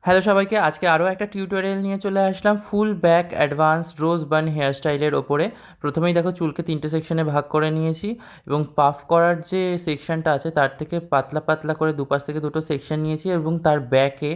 Hello সবাইকে, আজকে আরও একটা টিউটোরিয়াল নিয়ে চলে আসলাম ফুল ব্যাক অ্যাডভান্স রোজ বান হেয়ার স্টাইলের ওপরে। প্রথমেই দেখো চুলকে 3টে সেকশনে ভাগ করে নিয়েছি এবং পাফ করার যে সেকশনটা আছে তার থেকে পাতলা পাতলা করে দুপাশ থেকে দুটো সেকশন নিয়েছি এবং তার ব্যাকে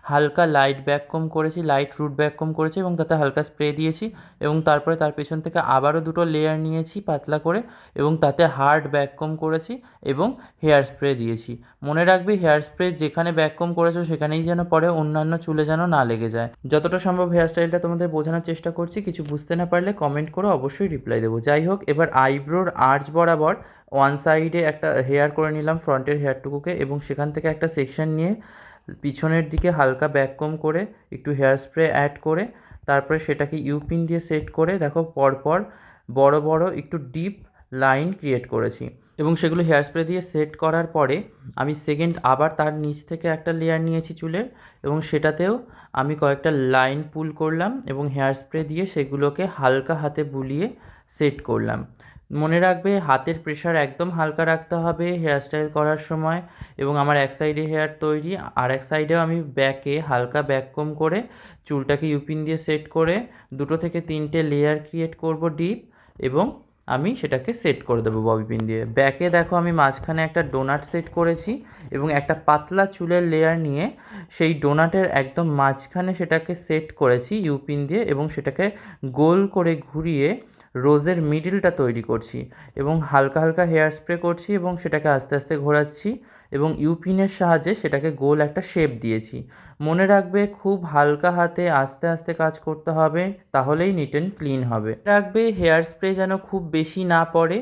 হালকা লাইট ব্যাক কম করেছি, লাইট রুট ব্যাক কম করেছি এবং তাতে হালকা স্প্রে দিয়েছি এবং তারপরে তার পেছন থেকে আবারও দুটো লেয়ার নিয়েছি পাতলা করে এবং তাতে হার্ড ব্যাক কম করেছি এবং হেয়ার স্প্রে দিয়েছি। মনে রাখবে হেয়ার স্প্রে যেখানে ব্যাক কম করেছো সেখানেই যেন পরে অন্যান্য চুলে যেন না লেগে যায়। যতটা সম্ভব হেয়ার স্টাইলটা তোমাদের বোঝানোর চেষ্টা করছি, কিছু বুঝতে না পারলে কমেন্ট করো, অবশ্যই রিপ্লাই দেবো। যাই হোক, এবার আইব্রোর আর্চ বরাবর ওয়ান সাইডে একটা হেয়ার করে নিলাম ফ্রন্টের হেয়ারটুকুকে এবং সেখান থেকে একটা সেকশন নিয়ে পিছনের দিকে হালকা ব্যাক কম করে একটু হেয়ার স্প্রে অ্যাড করে তারপরে সেটাকে ইউপিন দিয়ে সেট করে দেখো পরপর বড় বড় একটু ডিপ লাইন ক্রিয়েট করেছি এবং সেগুলো হেয়ার স্প্রে দিয়ে সেট করার পরে আমি সেকেন্ড আবার তার নিচ থেকে একটা লেয়ার নিয়েছি চুলের এবং সেটাতেও আমি কয়েকটা লাইন পুল করলাম এবং হেয়ার স্প্রে দিয়ে সেগুলোকে হালকা হাতে বুলিয়ে সেট করলাম। মনে রাখবে হাতের প্রেশার একদম হালকা রাখতে হবে হেয়ার স্টাইল করার সময়। এবং আমার এক সাইডে হেয়ার তৈরি, আর এক সাইডেও আমি ব্যাকে হালকা ব্যাক কম করে চুলটাকে ইউপিন দিয়ে সেট করে 2 থেকে 3টে লেয়ার ক্রিয়েট করব ডিপ এবং আমি সেটাকে সেট করে দেবো ববি পিন দিয়ে। ব্যাকে দেখো আমি মাঝখানে একটা ডোনাট সেট করেছি এবং একটা পাতলা চুলের লেয়ার নিয়ে সেই ডোনাটের একদম মাঝখানে সেটাকে সেট করেছি ইউপিন দিয়ে এবং সেটাকে গোল করে ঘুরিয়ে রোজের মিডিলটা তৈরি করছি এবং হালকা হালকা হেয়ার স্প্রে করছি এবং সেটাকে আস্তে আস্তে ঘোরাচ্ছি এবং ইউপিনের সাহায্যে সেটাকে গোল একটা শেপ দিয়েছি। মনে রাখবে খুব হালকা হাতে আস্তে আস্তে কাজ করতে হবে, তাহলেই নিট অ্যান্ড ক্লিন হবে। রাখবে হেয়ার স্প্রে যেন খুব বেশি না পড়ে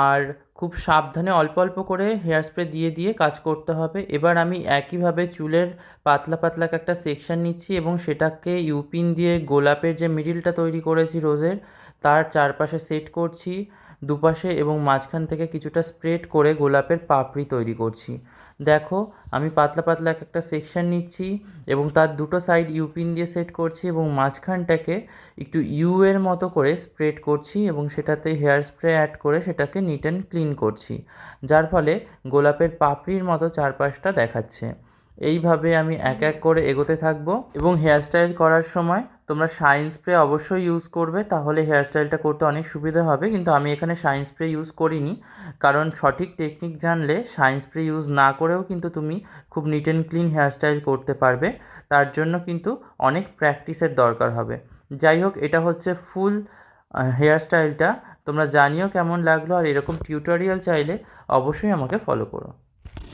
আর খুব সাবধানে অল্প অল্প করে হেয়ার স্প্রে দিয়ে দিয়ে কাজ করতে হবে। এবার আমি একইভাবে চুলের পাতলা পাতলা একটা সেকশন নিচ্ছি এবং সেটাকে ইউপিন দিয়ে গোলাপের যে মিডিলটা তৈরি করেছি রোজের তার চারপাশে সেট করছি দুপাশে এবং মাঝখান থেকে কিছুটা স্প্রেড করে গোলাপের পাপড়ি তৈরি করছি। দেখো আমি পাতলা পাতলা একটা সেকশন নিচ্ছি এবং তার দুটো সাইড ইউপিন দিয়ে সেট করছি এবং মাঝখানটাকে একটু ইউ এর মতো করে স্প্রেড করছি এবং সেটাতে হেয়ার স্প্রে অ্যাড করে সেটাকে নিট অ্যান্ড ক্লিন করছি, যার ফলে গোলাপের পাপড়ির মতো চারপাশটা দেখাচ্ছে। এইভাবে আমি এক এক করে এগোতে থাকবো এবং হেয়ার স্টাইল করার সময় তোমরা শাইন স্প্রে অবশ্যই ইউজ করবে, তাহলে হেয়ার স্টাইলটা করতে অনেক সুবিধা হবে। কিন্তু আমি এখানে শাইন স্প্রে ইউজ করিনি, কারণ সঠিক টেকনিক জানলে শাইন স্প্রে ইউজ না করেও কিন্তু তুমি খুব neat and clean hairstyle করতে পারবে। তার জন্য কিন্তু অনেক প্র্যাকটিসের দরকার হবে। যাই হোক, এটা হচ্ছে ফুল হেয়ার স্টাইলটা। তোমরা জানিও কেমন লাগলো, আর এরকম টিউটোরিয়াল চাইলে অবশ্যই আমাকে ফলো করো।